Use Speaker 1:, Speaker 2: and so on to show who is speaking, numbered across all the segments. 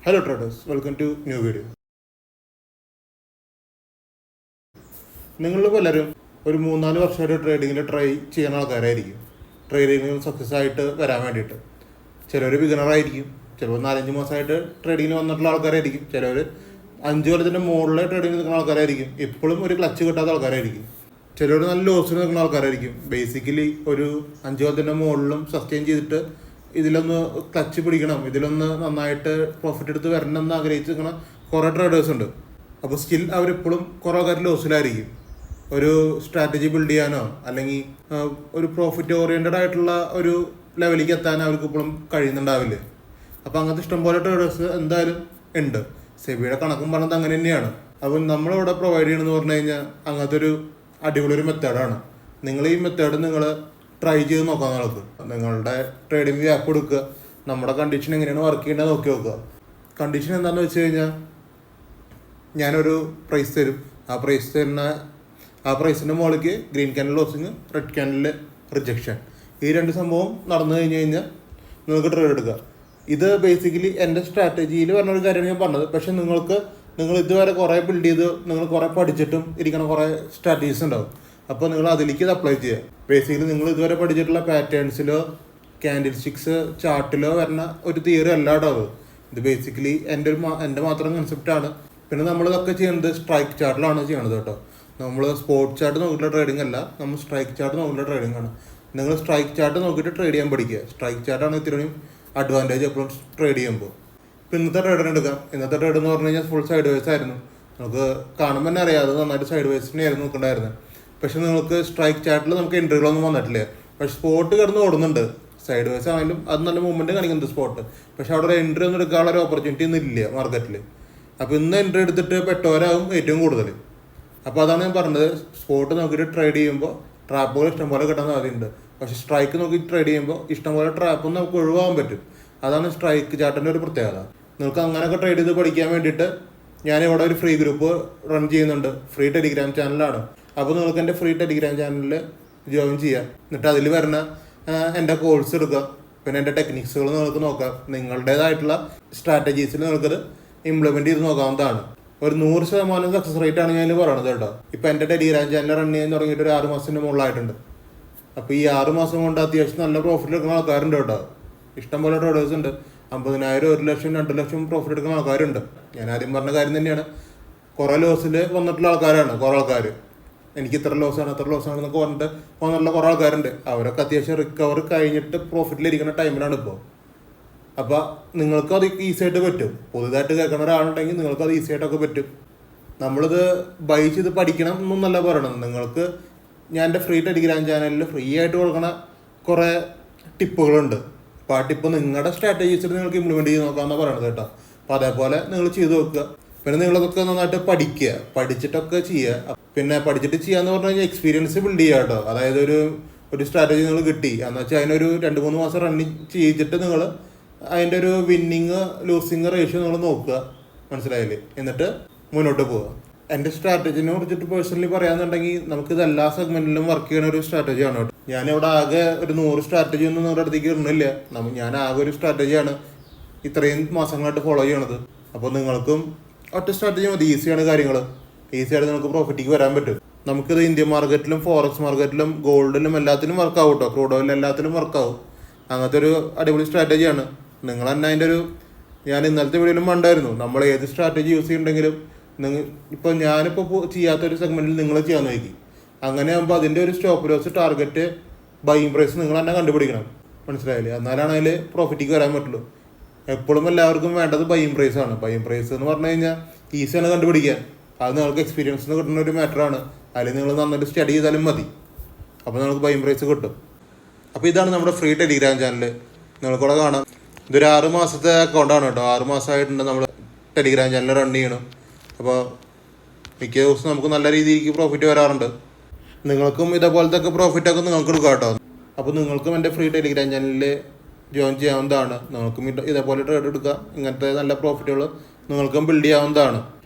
Speaker 1: Hello traders, welcome to new video. നിങ്ങൾ പലരും ഒരു 3-4 വർഷമായിട്ട് ട്രേഡിങ്ങിൽ ട്രൈ ചെയ്യുന്ന ആൾക്കാരായിരിക്കും. ട്രേഡിങ്ങിൽ സക്സസ് ആയിട്ട് വരാൻ വേണ്ടിയിട്ട് ചിലർ ബിഗിനറായിരിക്കും, ചിലപ്പോൾ 4-5 മാസമായിട്ട് ട്രേഡിങ്ങിന് വന്നിട്ടുള്ള ആൾക്കാരായിരിക്കും, ചിലർ 5 കൊല്ലത്തിൻ്റെ മുകളിൽ ട്രേഡിങ്ങിൽ നിൽക്കുന്ന ആൾക്കാരായിരിക്കും, ഇപ്പോഴും ഒരു ക്ലച്ച് കിട്ടാത്ത ആൾക്കാരായിരിക്കും, ചിലർ നല്ല ലോസിൽ നിൽക്കുന്ന ആൾക്കാരായിരിക്കും. ബേസിക്കലി ഒരു 5 കൊല്ലത്തിൻ്റെ മുകളിലും സസ്റ്റെയിൻ ചെയ്തിട്ട് ഇതിലൊന്ന് ക്ലച്ച് പിടിക്കണം, ഇതിലൊന്ന് നന്നായിട്ട് പ്രോഫിറ്റ് എടുത്ത് വരണം എന്ന് ആഗ്രഹിച്ച് നിൽക്കുന്ന കുറേ ട്രേഡേഴ്സ് ഉണ്ട്. അപ്പോൾ സ്റ്റിൽ അവരെപ്പോഴും കുറേ കാര്യം ലോസിലായിരിക്കും. ഒരു സ്ട്രാറ്റജി ബിൽഡ് ചെയ്യാനോ അല്ലെങ്കിൽ ഒരു പ്രോഫിറ്റ് ഓറിയൻറ്റഡ് ആയിട്ടുള്ള ഒരു ലെവലിലേക്ക് എത്താൻ അവർക്ക് ഇപ്പോഴും കഴിയുന്നുണ്ടാവില്ല. അപ്പോൾ അങ്ങനത്തെ ഇഷ്ടംപോലെ ട്രേഡേഴ്സ് എന്തായാലും ഉണ്ട്. സെബിയുടെ കണക്കും പറഞ്ഞത് അങ്ങനെ തന്നെയാണ്. അപ്പോൾ നമ്മളിവിടെ പ്രൊവൈഡ് ചെയ്യണമെന്ന് പറഞ്ഞു കഴിഞ്ഞാൽ അങ്ങനത്തെ ഒരു അടിപൊളി ഒരു മെത്തേഡാണ്. നിങ്ങൾ ഈ മെത്തേഡ് നിങ്ങൾ ട്രൈ ചെയ്ത് നോക്കാൻ നടക്കുക. നിങ്ങളുടെ ട്രേഡിംഗ് ആപ്പ് എടുക്കുക, നമ്മുടെ കണ്ടീഷൻ എങ്ങനെയാണ് വർക്ക് ചെയ്യേണ്ടത് നോക്കി നോക്കുക. കണ്ടീഷൻ എന്താണെന്ന് വെച്ച് കഴിഞ്ഞാൽ, ഞാനൊരു പ്രൈസ് തരും, ആ പ്രൈസിൻ്റെ മുകളിലേക്ക് green candle losing, red candle rejection, ഈ 2 സംഭവം നടന്നു കഴിഞ്ഞാൽ നിങ്ങൾക്ക് ട്രേഡ് എടുക്കുക. ഇത് ബേസിക്കലി എൻ്റെ സ്ട്രാറ്റജിയിൽ പറഞ്ഞ ഒരു കാര്യമാണ് ഞാൻ പറഞ്ഞത്. പക്ഷേ നിങ്ങൾ ഇതുവരെ കുറേ ബിൽഡ് ചെയ്ത് നിങ്ങൾ കുറേ പഠിച്ചിട്ടും ഇരിക്കുന്ന കുറേ സ്ട്രാറ്റജീസ് ഉണ്ടാവും. അപ്പോൾ നിങ്ങൾ അതിലേക്ക് ഇത് അപ്ലൈ ചെയ്യുക. ബേസിക്കലി നിങ്ങൾ ഇതുവരെ പഠിച്ചിട്ടുള്ള പാറ്റേൺസിലോ ക്യാൻഡിൽ സ്റ്റിക്സ് ചാർട്ടിലോ വരുന്ന ഒരു തിയറി അല്ലാട്ടോ അത്. ഇത് ബേസിക്കലി എൻ്റെ മാത്രം കൺസെപ്റ്റാണ്. പിന്നെ നമ്മളിതൊക്കെ ചെയ്യുന്നത് സ്ട്രൈക്ക് ചാർട്ടിലാണ് ചെയ്യണത് കേട്ടോ. നമ്മൾ സ്പോട്ട് ചാർട്ട് നോക്കിയിട്ടുള്ള ട്രേഡിംഗ് അല്ല, നമ്മൾ സ്ട്രൈക്ക് ചാർട്ട് നോക്കിയിട്ടുള്ള ട്രേഡിംഗ് ആണ്. നിങ്ങൾ സ്ട്രൈക്ക് ചാർട്ട് നോക്കിയിട്ട് ട്രേഡ് ചെയ്യാൻ പഠിക്കുക. സ്ട്രൈക്ക് ചാർട്ടാണ് ഇത്രയും അഡ്വാൻറ്റേജ് എപ്പോഴും ട്രേഡ് ചെയ്യുമ്പോൾ. ഇപ്പോൾ ഇന്നത്തെ ട്രേഡിന് എടുക്കാം. ഇന്നത്തെ ട്രേഡ് എന്ന് പറഞ്ഞു കഴിഞ്ഞാൽ ഫുൾ സൈഡ് വേസ് ആയിരുന്നു. നമുക്ക് കാണുമ്പോൾ തന്നെ അറിയാം, അത് നന്നായിട്ട് സൈഡ് വേസിനെയായിരുന്നു നോക്കണ്ടായിരുന്നത്. പക്ഷെ നിങ്ങൾക്ക് സ്ട്രൈക്ക് ചാർട്ടിൽ നമുക്ക് എൻട്രികളൊന്നും വന്നിട്ടില്ല. പക്ഷെ സ്പോട്ട് കിടന്ന് ഓടുന്നുണ്ട്. സൈഡ് വേസ് ആണെങ്കിലും അത് നല്ല മൂവ്മെൻറ്റ് കാണിക്കുന്നുണ്ട് സ്പോട്ട്. പക്ഷെ അവിടെ ഒരു എൻട്രി ഒന്നും എടുക്കാനുള്ള ഒരു ഓപ്പർച്യൂണിറ്റി ഒന്നും ഇല്ല മാർക്കറ്റിൽ. അപ്പോൾ ഇന്ന് എൻട്രി എടുത്തിട്ട് പെട്ടവരാകും ഏറ്റവും കൂടുതൽ. അപ്പോൾ അതാണ് ഞാൻ പറഞ്ഞത്, സ്പോട്ട് നോക്കിയിട്ട് ട്രേഡ് ചെയ്യുമ്പോൾ ട്രാപ്പുകൾ ഇഷ്ടംപോലെ കിട്ടാൻ സാധ്യതയുണ്ട്. പക്ഷേ സ്ട്രൈക്ക് നോക്കി ട്രേഡ് ചെയ്യുമ്പോൾ ഇഷ്ടംപോലെ ട്രാപ്പൊന്നും നമുക്ക് ഒഴിവാകാൻ പറ്റും. അതാണ് സ്ട്രൈക്ക് ചാർട്ടിൻ്റെ ഒരു പ്രത്യേകത. നിങ്ങൾക്ക് അങ്ങനെയൊക്കെ ട്രേഡ് ചെയ്ത് പഠിക്കാൻ വേണ്ടിയിട്ട് ഞാനിവിടെ ഒരു ഫ്രീ ഗ്രൂപ്പ് റൺ ചെയ്യുന്നുണ്ട്. ഫ്രീ ടെലിഗ്രാം ചാനലാണ്. അപ്പോൾ നിങ്ങൾക്ക് എൻ്റെ ഫ്രീ ടെലിഗ്രാം ചാനലിൽ ജോയിൻ ചെയ്യാം. എന്നിട്ട് അതിൽ വരുന്ന എൻ്റെ കോഴ്സ് എടുക്കുക. പിന്നെ എൻ്റെ ടെക്നിക്സുകൾ നിങ്ങൾക്ക് നോക്കാം. നിങ്ങളുടേതായിട്ടുള്ള സ്ട്രാറ്റജീസിൽ നിങ്ങൾക്കത് ഇംപ്ലിമെൻറ്റ് ചെയ്ത് നോക്കാവുന്നതാണ്. ഒരു 100% സക്സസ് റേറ്റ് ആണ് ഞാൻ പറയണത് കേട്ടോ. ഇപ്പോൾ എൻ്റെ ടെലിഗ്രാം ചാനൽ റൺ ചെയ്യാൻ തുടങ്ങിയിട്ട് ഒരു 6 മാസത്തിന് മുകളിലായിട്ടുണ്ട്. അപ്പോൾ ഈ 6 മാസം കൊണ്ട് അത്യാവശ്യം നല്ല പ്രോഫിറ്റ് എടുക്കുന്ന ആൾക്കാരുണ്ട് കേട്ടോ. ഇഷ്ടംപോലെ ട്രേഡേഴ്സ് ഉണ്ട്. 50,000, 1 ലക്ഷം, 2 ലക്ഷം പ്രോഫിറ്റ് എടുക്കുന്ന ആൾക്കാരുണ്ട്. ഞാൻ ആദ്യം പറഞ്ഞ കാര്യം തന്നെയാണ്. കുറേ ലോസിൽ വന്നിട്ടുള്ള ആൾക്കാരാണ് കുറേ ആൾക്കാർ. എനിക്ക് ഇത്ര ലോസാണ് എന്നൊക്കെ പറഞ്ഞിട്ട് വന്നിട്ടുള്ള കുറേ ആൾക്കാരുണ്ട്. അവരൊക്കെ അത്യാവശ്യം റിക്കവർ കഴിഞ്ഞിട്ട് പ്രോഫിറ്റിലിരിക്കുന്ന ടൈമിലാണ് ഇപ്പോൾ. അപ്പോൾ നിങ്ങൾക്കും അത് ഈസി ആയിട്ട് പറ്റും. പുതുതായിട്ട് കേൾക്കുന്ന ഒരാളുണ്ടെങ്കിൽ നിങ്ങൾക്കത് അത് ഈസി ആയിട്ടൊക്കെ പറ്റും. നമ്മളിത് ബൈ ചെയ്ത് പഠിക്കണം എന്നൊന്നല്ല പറയണത്. നിങ്ങൾക്ക് ഞാൻ എൻ്റെ ഫ്രീ ടെലിഗ്രാം ചാനലിൽ ഫ്രീ ആയിട്ട് കൊടുക്കണ കുറേ ടിപ്പുകളുണ്ട്. അപ്പോൾ ആ ടിപ്പ് നിങ്ങളുടെ സ്ട്രാറ്റജീസിൽ നിങ്ങൾക്ക് ഇംപ്ലിമെൻറ്റ് ചെയ്ത് നോക്കാമെന്നാണ് പറയണത് കേട്ടോ. അപ്പോൾ അതേപോലെ നിങ്ങൾ ചെയ്ത് നോക്കുക. പിന്നെ നിങ്ങളതൊക്കെ നന്നായിട്ട് പഠിക്കുക, പഠിച്ചിട്ടൊക്കെ ചെയ്യുക. പിന്നെ പഠിച്ചിട്ട് ചെയ്യാന്ന് പറഞ്ഞു കഴിഞ്ഞാൽ എക്സ്പീരിയൻസ് ബിൽഡ് ചെയ്യുക കേട്ടോ. അതായത് ഒരു സ്ട്രാറ്റജി നിങ്ങൾ കിട്ടി എന്ന് വെച്ചാൽ അതിനൊരു 2-3 മാസം റണ്ണിങ് ചെയ്തിട്ട് നിങ്ങൾ അതിൻ്റെ ഒരു വിന്നിങ് ലൂസിങ് റേഷ്യോ നിങ്ങൾ നോക്കുക, മനസ്സിലായില്ലേ? എന്നിട്ട് മുന്നോട്ട് പോവുക. എൻ്റെ സ്ട്രാറ്റജിനെ കുറിച്ചിട്ട് പേഴ്സണലി പറയാന്നുണ്ടെങ്കിൽ നമുക്കിത് എല്ലാ സെഗ്മെൻറ്റിലും വർക്ക് ചെയ്യുന്ന ഒരു സ്ട്രാറ്റജിയാണ് കേട്ടോ. ഞാനിവിടെ ആകെ ഒരു 100 സ്ട്രാറ്റജി ഒന്നും നിങ്ങളുടെ അടുത്തേക്ക് ഇടുന്നില്ല. ഞാൻ ആകെ ഒരു സ്ട്രാറ്റജിയാണ് ഇത്രയും മാസങ്ങളായിട്ട് ഫോളോ ചെയ്യണത്. അപ്പോൾ നിങ്ങൾക്കും ഒറ്റ സ്ട്രാറ്റജി മതി. ഈസിയാണ് കാര്യങ്ങൾ. ഈസിയായിട്ട് നിങ്ങൾക്ക് പ്രോഫിറ്റിക്ക് വരാൻ പറ്റും. നമുക്കിത് ഇന്ത്യൻ മാർക്കറ്റിലും ഫോറക്സ് മാർക്കറ്റിലും ഗോൾഡിലും എല്ലാത്തിലും വർക്കാവും കേട്ടോ. ക്രൂഡ് ഓയിലും എല്ലാത്തിലും വർക്കാവും. അങ്ങനത്തെ ഒരു അടിപൊളി സ്ട്രാറ്റജിയാണ്. നിങ്ങൾ തന്നെ അതിൻ്റെ ഞാൻ ഇന്നലത്തെ വീഡിയോയിലും കണ്ടായിരുന്നു. നമ്മൾ ഏത് സ്ട്രാറ്റജി യൂസ് ചെയ്യുന്നുണ്ടെങ്കിലും ഇപ്പോൾ ഞാനിപ്പോൾ ചെയ്യാത്തൊരു സെഗ്മെൻറ്റിൽ നിങ്ങൾ ചെയ്യാൻ നോക്കി. അങ്ങനെ ആകുമ്പോൾ അതിൻ്റെ ഒരു stop loss, target, buying price നിങ്ങൾ തന്നെ കണ്ടുപിടിക്കണം, മനസ്സിലായില്ലേ? എന്നാലാണ് അതിൽ പ്രോഫിറ്റിക്ക് വരാൻ പറ്റുള്ളൂ. എപ്പോഴും എല്ലാവർക്കും വേണ്ടത് ബൈയിങ് പ്രൈസ് ആണ്. ബൈയിങ് പ്രൈസ് എന്ന് പറഞ്ഞു കഴിഞ്ഞാൽ ഈസിയാണ് കണ്ടുപിടിക്കാൻ. അത് നിങ്ങൾക്ക് എക്സ്പീരിയൻസ് കിട്ടുന്ന ഒരു മാറ്ററാണ്. അതിൽ നിങ്ങൾ നന്നായിട്ട് സ്റ്റഡി ചെയ്താലും മതി. അപ്പോൾ നിങ്ങൾക്ക് ബൈയിങ് പ്രൈസ് കിട്ടും. അപ്പോൾ ഇതാണ് നമ്മുടെ ഫ്രീ ടെലിഗ്രാം ചാനൽ. നിങ്ങൾക്കൂടെ കാണാം. ഇതൊരു 6 മാസത്തെ അക്കൗണ്ടാണ് കേട്ടോ. 6 മാസമായിട്ടുണ്ട് നമ്മൾ ടെലിഗ്രാം ചാനൽ റൺ ചെയ്യണം. അപ്പോൾ മിക്ക ദിവസം നമുക്ക് നല്ല രീതിക്ക് പ്രോഫിറ്റ് വരാറുണ്ട്. നിങ്ങൾക്കും ഇതേപോലത്തെ ഒക്കെ പ്രോഫിറ്റൊക്കെ നിങ്ങൾക്ക് എടുക്കാം കേട്ടോ. അപ്പോൾ നിങ്ങൾക്കും എൻ്റെ ഫ്രീ ടെലിഗ്രാം ചാനലിൽ ജോയിൻ ചെയ്യാവുന്നതാണ്. നിങ്ങൾക്കും ഇതേപോലെ ട്രേഡ് എടുക്കുക. ഇങ്ങനത്തെ നല്ല പ്രോഫിറ്റുകൾ നിങ്ങൾക്കും ബിൽഡ് ചെയ്യാവുന്നതാണ്.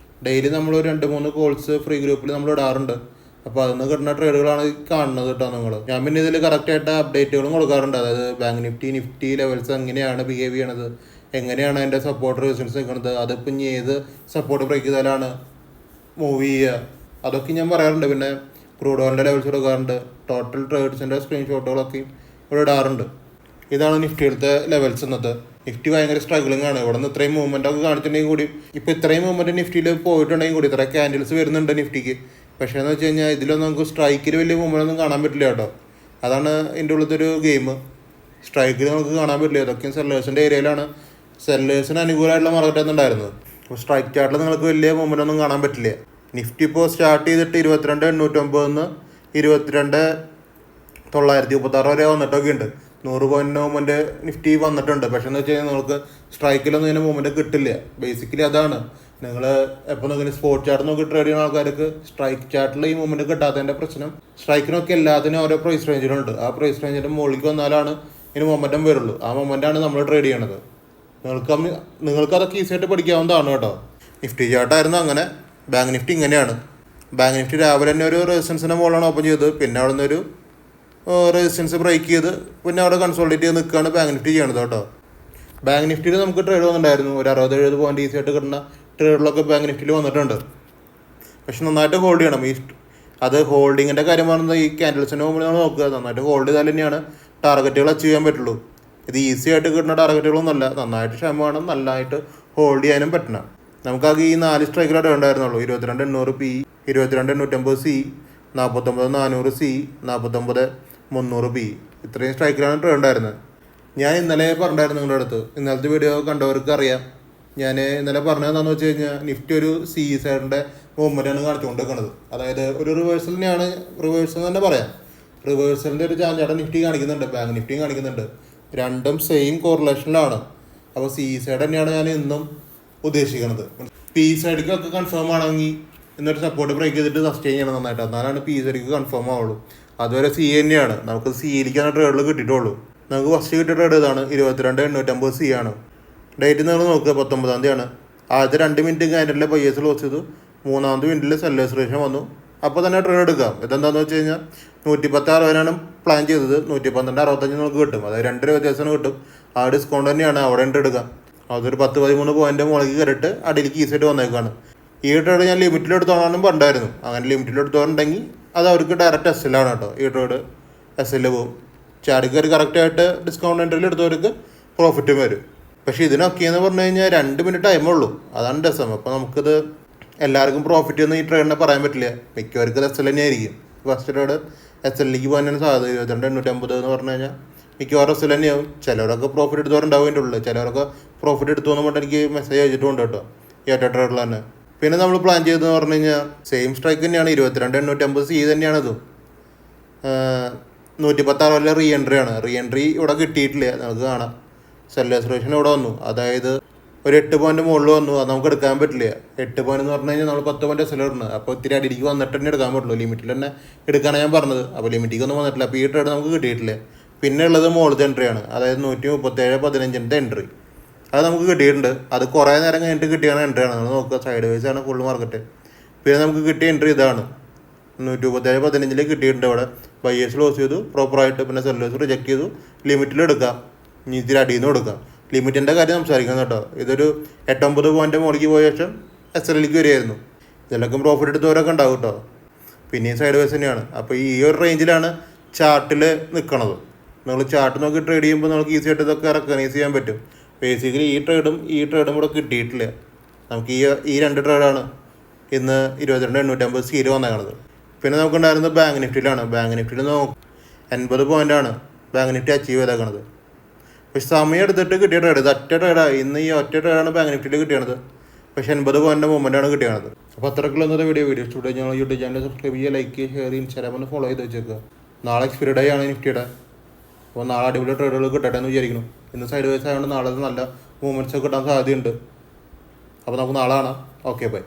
Speaker 1: ഡെയിലി നമ്മൾ 2-3 കോൾസ് ഫ്രീ ഗ്രൂപ്പിൽ നമ്മൾ ഇടാറുണ്ട്. അപ്പോൾ അതിന് കിട്ടുന്ന ട്രേഡുകളാണ് കാണുന്നത് കേട്ടോ നിങ്ങൾ. ഞാൻ പിന്നെ ഇതിൽ കറക്റ്റായിട്ട് അപ്ഡേറ്റുകളും കൊടുക്കാറുണ്ട്. അതായത് ബാങ്ക് നിഫ്റ്റി ലെവൽസ് എങ്ങനെയാണ് ബിഹേവ് ചെയ്യണത്, എങ്ങനെയാണ് അതിൻ്റെ സപ്പോർട്ട് റെസിസ്റ്റൻസ് നിൽക്കുന്നത്, അതിപ്പോൾ ഇനി ഏത് സപ്പോർട്ട് ബ്രേക്ക് ചെയ്താലാണ് മൂവ് ചെയ്യുക, അതൊക്കെ ഞാൻ പറയാറുണ്ട്. പിന്നെ ക്രൂഡ് ഓയിലിൻ്റെ ലെവൽസ് എടുക്കാറുണ്ട്, ടോട്ടൽ ട്രേഡ്സിൻ്റെ സ്ക്രീൻഷോട്ടുകളൊക്കെയും ഇവിടെ ഇടാറുണ്ട്. ഇതാണ് നിഫ്റ്റിയിലത്തെ ലെവൽസ് ഇന്നത്തെ. നിഫ്റ്റി ഭയങ്കര സ്ട്രഗ്ലിംഗ് ആണ്. ഇവിടെ നിന്ന് ഇത്രയും മൂവ്മെൻ്റ് ഒക്കെ കാണിച്ചിട്ടുണ്ടെങ്കിൽ കൂടി, ഇപ്പോൾ ഇത്രയും മൂവ്മെൻറ്റ് നിഫ്റ്റിയിൽ പോയിട്ടുണ്ടെങ്കിൽ കൂടി, ഇത്ര ക്യാൻഡിൽസ് വരുന്നുണ്ട് നിഫ്റ്റിക്ക്. പക്ഷേ എന്ന് വെച്ച് കഴിഞ്ഞാൽ ഇതിലൊന്നും നമുക്ക് സ്ട്രൈക്കിൽ വലിയ മൂവ്മെൻ്റ് ഒന്നും കാണാൻ പറ്റില്ല കേട്ടോ. അതാണ് ഇതിൻ്റെ ഉള്ളത്തെ ഒരു ഗെയിം. സ്ട്രൈക്കിൽ നമുക്ക് കാണാൻ പറ്റില്ല. ഇതൊക്കെയും സെല്ലേഴ്സിൻ്റെ ഏരിയയിലാണ് സെല്ലേഴ്സിന് അനുകൂലമായിട്ടുള്ള മാർക്കറ്റ് ഉണ്ടായിരുന്നത്. അപ്പോൾ സ്ട്രൈക്ക് ചാർട്ടിൽ നിങ്ങൾക്ക് വലിയ മൂവ്മെൻ്റ് ഒന്നും കാണാൻ പറ്റില്ല. നിഫ്റ്റി ഇപ്പോൾ സ്റ്റാർട്ട് ചെയ്തിട്ട് 22,809 22,936 വരെ വന്നിട്ടൊക്കെ ഉണ്ട്. 100 പോയിൻറ്റ് മൂവ്മെൻറ്റ് നിഫ്റ്റി വന്നിട്ടുണ്ട്. പക്ഷേ എന്ന് വെച്ച് കഴിഞ്ഞാൽ നിങ്ങൾക്ക് സ്ട്രൈക്കിലൊന്നും ഇതിന് മൂവ്മെൻറ്റ് കിട്ടില്ല. ബേസിക്കലി അതാണ്. നിങ്ങൾ എപ്പോൾ നോക്കി സ്പോട്ട് ചാർട്ട് നോക്കി ട്രേഡ് ചെയ്യുന്ന ആൾക്കാർക്ക് സ്ട്രൈക്ക് ചാർട്ടിൽ ഈ മൂവ്മെൻറ്റ് കിട്ടാത്തതിൻ്റെ പ്രശ്നം, സ്ട്രൈക്കിനൊക്കെ എല്ലാത്തിനും ഓരോ പ്രൈസ് റേഞ്ചിലുണ്ട്. ആ പ്രൈസ് റേഞ്ചിൻ്റെ മുകളിലേക്ക് വന്നാലാണ് ഇതിന് മൊമെൻറ്റം വരുള്ളൂ. ആ മൊമെൻറ്റാണ് നമ്മൾ ട്രേഡ് ചെയ്യണത്. നിങ്ങൾക്കതൊക്കെ ഈസിയായിട്ട് പഠിക്കാവുന്നതാണ് കേട്ടോ. നിഫ്റ്റി ചാർട്ടായിരുന്നു അങ്ങനെ. ബാങ്ക് നിഫ്റ്റി ഇങ്ങനെയാണ്. ബാങ്ക് നിഫ്റ്റി രാവിലെ തന്നെ ഒരു റെസിസ്റ്റൻസിൻ്റെ മുകളിലാണ് ഓപ്പൺ ചെയ്തത്. പിന്നെ അവിടെ നിന്നൊരു റെസിസ്റ്റൻസ് ബ്രേക്ക് ചെയ്ത് പിന്നെ അവിടെ കൺസോളിഡേറ്റ് ചെയ്ത് നിൽക്കുകയാണ് ബാങ്ക് നിഫ്റ്റി ചെയ്യണത് കേട്ടോ. ബാങ്ക് നിഫ്റ്റിയിൽ നമുക്ക് ട്രേഡ് വന്നിട്ടുണ്ടായിരുന്നു. ഒരു 60-70 പോയിൻറ്റ് ഈസി ആയിട്ട് കിട്ടുന്ന ട്രേഡുകളൊക്കെ ബാങ്ക് നിഫ്റ്റിയിൽ വന്നിട്ടുണ്ട്. പക്ഷെ നന്നായിട്ട് ഹോൾഡ് ചെയ്യണം. അത് ഹോൾഡിങ്ങിൻ്റെ കാര്യം പറയുന്നത് ഈ ക്യാൻഡിൽസിൻ്റെ മുമ്പിൽ നമ്മൾ നോക്കുക. നന്നായിട്ട് ഹോൾഡ് ചെയ്താൽ തന്നെയാണ് ടാർഗറ്റുകൾ അച്ചീവ് ചെയ്യാൻ പറ്റുള്ളൂ. ഇത് ഈസി ആയിട്ട് കിട്ടുന്ന ടാർഗറ്റുകളൊന്നുമല്ല. നന്നായിട്ട് ക്ഷമ വേണം, നല്ലതായിട്ട് ഹോൾഡ് ചെയ്യാനും പറ്റണം. നമുക്കാകെ ഈ 4 സ്ട്രൈക്കിലായിട്ട് ഉണ്ടായിരുന്നുള്ളൂ. 22,800 പി, 22,850 സി, 49,400 സി, 49,300 പി. ഇത്രയും സ്ട്രൈക്കിലാണ് ട്രേഡ് ഉണ്ടായിരുന്നത്. ഞാൻ ഇന്നലെ പറഞ്ഞിട്ടായിരുന്നു നിങ്ങളുടെ അടുത്ത്. ഇന്നലത്തെ വീഡിയോ കണ്ടവർക്ക് അറിയാം. ഞാൻ ഇന്നലെ പറഞ്ഞതെന്താണെന്ന് വെച്ച് കഴിഞ്ഞാൽ നിഫ്റ്റി ഒരു സി സൈഡിൻ്റെ മൂവ്മെൻറ്റാണ് കാണിച്ചുകൊണ്ടിരിക്കുന്നത്. അതായത് ഒരു റിവേഴ്സലിനെയാണ്, റിവേഴ്സൽ തന്നെ പറയാം. റിവേഴ്സലിൻ്റെ ഒരു ചാഞ്ചാട്ടം നിഫ്റ്റി കാണിക്കുന്നുണ്ട്, ബാങ്ക് നിഫ്റ്റിയും കാണിക്കുന്നുണ്ട്. രണ്ടും സെയിം കോറിലേഷനിലാണ്. അപ്പോൾ സി സൈഡ് തന്നെയാണ് ഞാൻ ഇന്നും ഉദ്ദേശിക്കുന്നത്. പി സൈഡിക്കൊക്കെ കൺഫേം ആണെങ്കിൽ എന്നൊരു സപ്പോർട്ട് ബ്രേക്ക് ചെയ്തിട്ട് സസ്റ്റെയിൻ ചെയ്യണം നന്നായിട്ട്. എന്നാലാണ് പി സൈഡിക്ക് കൺഫേം ആവുള്ളൂ. അതുവരെ സി തന്നെയാണ്. നമുക്ക് സിയിലേക്കാണ് ട്രേഡിൽ കിട്ടിയിട്ടുള്ളൂ. നമുക്ക് ഫസ്റ്റ് കിട്ടിയ ട്രേഡ് ഇതാണ്. 22,850 സി ആണ്. ഡേറ്റ് നിങ്ങൾ നോക്കുക, 19-ാം തീയതിയാണ്. ആദ്യത്തെ 2 മിനിറ്റ് ക്യാൻഡിലെ പയ്യേഴ്സ് ക്ലോസ് ചെയ്തു. 3-ാമത്തെ മിനിറ്റിൽ സെല്ലേഴ്സ് റേഷൻ വന്നു. അപ്പോൾ തന്നെ ട്രേഡ് എടുക്കാം. ഇതെന്താണെന്ന് വെച്ച് കഴിഞ്ഞാൽ 110.60 പ്ലാൻ ചെയ്തത്. 112.65 നമുക്ക് കിട്ടും. അതായത് 2 രൂപ വ്യത്യാസം കിട്ടും. ആ ഡിസ്കൗണ്ട് തന്നെയാണ് അവിടെ എടുക്കാം. അതൊരു 10-13 പോയിന്റ് മുകളിലേക്ക് കയറിയിട്ട് അടിയിലേക്ക് ഈസിയായിട്ട് വന്നേക്കാണ്. ഈ ട്രേഡ് ഞാൻ ലിമിറ്റിലെടുത്തോളാനും പറഞ്ഞായിരുന്നു. അങ്ങനെ ലിമിറ്റിലെടുത്തോണ്ടെങ്കിൽ അത് അവർക്ക് ഡയറക്റ്റ് എസ് എല്ലാണ് കേട്ടോ. ഈ ട്രേഡ് എസ് എല്ലിൽ പോകും. ചാടി കയറി കറക്റ്റായിട്ട് ഡിസ്കൗണ്ട് എൻട്രിയിൽ എടുത്തവർക്ക് പ്രോഫിറ്റും വരും. പക്ഷേ ഇതിനൊക്കെ എന്ന് പറഞ്ഞു കഴിഞ്ഞാൽ 2 മിനിറ്റ് ടൈമുള്ളൂ. അതാണ് രസം. അപ്പോൾ നമുക്കിത് എല്ലാവർക്കും പ്രോഫിറ്റ് ഒന്നും ഈ ട്രേഡിനെ പറയാൻ പറ്റില്ല. മിക്കവർക്ക് എസ് എൽ തന്നെയായിരിക്കും. ഫസ്റ്റ് ട്രേഡ് എസ് എല്ലിലേക്ക് പോകാനാണ് സാധ്യത. 22,850 എന്ന് പറഞ്ഞു കഴിഞ്ഞാൽ മിക്കവാറും എസ് എൽ തന്നെയാവും. ചിലവരൊക്കെ പ്രോഫിറ്റ് എടുത്തവരുണ്ടാവും അതിൻ്റെ ഉള്ളിൽ. ചിലവരൊക്കെ പ്രോഫിറ്റ് എടുത്തു എന്ന് പറഞ്ഞിട്ട് എനിക്ക് മെസ്സേജ് അയച്ചിട്ടുണ്ട് കേട്ടോ, ഈ ഒറ്റ ട്രേഡിൽ തന്നെ. പിന്നെ നമ്മൾ പ്ലാൻ ചെയ്തതെന്ന് പറഞ്ഞു കഴിഞ്ഞാൽ സെയിം സ്ട്രൈക്ക് തന്നെയാണ്. 22,850 സി തന്നെയാണിത്. 110.60 റീ എൻട്രി ആണ്. റീ എൻട്രി ഇവിടെ കിട്ടിയിട്ടില്ല. നമുക്ക് കാണാം സെല്ലേഴ്സ് റേഷൻ ഇവിടെ വന്നു. അതായത് ഒരു 8 പോയിന്റ് മുകളിൽ വന്നു. അത് നമുക്ക് എടുക്കാൻ പറ്റില്ല. 8 പോയിന്റ് എന്ന് പറഞ്ഞു കഴിഞ്ഞാൽ നമ്മൾ 10 പോയിന്റ് എസ് എൽ ഇടുന്നത്. അപ്പോൾ ഇത്തിരി അടിയിലേക്ക് വന്നിട്ട് തന്നെ എടുക്കാൻ പറ്റുള്ളൂ. ലിമിറ്റിൽ തന്നെ എടുക്കാനാണ് ഞാൻ പറഞ്ഞത്. അപ്പോൾ ലിമിറ്റിക്കൊന്നും വന്നിട്ടില്ല. അപ്പോൾ ഈ ട്രേഡ് നമുക്ക് കിട്ടിയിട്ടില്ല. പിന്നെ ഉള്ളത് മുകളിലത്തെ എൻട്രിയാണ്. അതായത് 137.15 എൻട്രി. അത് നമുക്ക് കിട്ടിയിട്ടുണ്ട്. അത് കുറേ നേരം കഴിഞ്ഞിട്ട് കിട്ടിയാണ് എൻട്രിയാണ്. നമ്മൾ നോക്കുക, സൈഡ് വൈസ് ആണ് ഫുൾ മാർക്കറ്റ്. പിന്നെ നമുക്ക് കിട്ടിയ എൻട്രി ഇതാണ്. 137.15 കിട്ടിയിട്ടുണ്ട്. അവിടെ ബയേഴ്സ് ക്ലോസ് ചെയ്തു പ്രോപ്പറായിട്ട്. പിന്നെ സെല്ലേഴ്സ് റിജക്ട് ചെയ്തു. ലിമിറ്റിൽ എടുക്കാം, ഇനി ഇതിൽ അടിയിൽ നിന്ന് കൊടുക്കാം. ലിമിറ്റിൻ്റെ കാര്യം സംസാരിക്കണം കേട്ടോ. ഇതൊരു 8-9 പോയിന്റ് മുകളിലേക്ക് പോയ ശേഷം എസ് എല്ലിലേക്ക് വരികയായിരുന്നു. ഇതിലൊക്കെ പ്രോഫിറ്റ് എടുത്തവരൊക്കെ ഉണ്ടാവും കേട്ടോ. പിന്നെയും സൈഡ് വൈസ് തന്നെയാണ്. അപ്പോൾ ഈ ഒരു റേഞ്ചിലാണ് ചാർട്ടിൽ നിൽക്കണത്. നിങ്ങൾ ചാർട്ട് നോക്കി ട്രേഡ് ചെയ്യുമ്പോൾ നമുക്ക് ഈസി ആയിട്ട് ഇതൊക്കെ റെക്കഗ്നൈസ് ചെയ്യാൻ പറ്റും. ബേസിക്കലി ഈ ട്രേഡും ഇവിടെ കിട്ടിയിട്ടില്ല. നമുക്ക് ഈ 2 ട്രേഡാണ് ഇന്ന് 22,850 സീൽ വന്നേക്കണത്. പിന്നെ നമുക്കുണ്ടായിരുന്നത് ബാങ്ക് നിഫ്റ്റിയിലാണ്. ബാങ്ക് നിഫ്റ്റിയിൽ 80 പോയിൻ്റാണ് ബാങ്ക് നിഫ്റ്റി അച്ചീവ് ചെയ്തേക്കണത്. പക്ഷെ സമയം എടുത്തിട്ട് കിട്ടിയ ട്രേഡ് ഇത് ഒറ്റ ട്രേഡാണ്. ഇന്ന് ഈ ഒറ്റ ട്രേഡാണ് ബാങ്ക് നിഫ്റ്റിയിൽ കിട്ടിയത്. പക്ഷേ 80 പോയിൻ്റ് മൂവ്മെൻറ്റാണ് കിട്ടിയത്. അപ്പോൾ അത്രക്കുള്ള ഇന്നത്തെ വീഡിയോ ഇഷ്ടപ്പെട്ടു ഞങ്ങൾ യൂട്യൂബ് ചാനൽ സബ്സ്ക്രൈബ് ചെയ്യുക, ലൈക്ക് ചെയ്യുക, ഷെയർ ചെയ്യുക, ഇൻസ്റ്റാഗ്രാമിൽ ഫോളോ ചെയ്ത് വെച്ചേക്കുക. നാളെ എക്സ്പയറി ഡേ ആണ് നിഫ്റ്റിയുടെ. അപ്പോൾ നാളെ അടിപൊളി ട്രേഡുകൾ കിട്ടട്ടെ എന്ന് വിചാരിക്കുന്നു. ഇന്ന് സൈഡ് വൈസ് ആയതുകൊണ്ട് നാളെ നല്ല മൂവ്മെൻറ്റ്സ് ഒക്കെ കിട്ടാൻ സാധ്യതയുണ്ട്. അപ്പോൾ നമുക്ക് നാളെ കാണാം. Okay, by.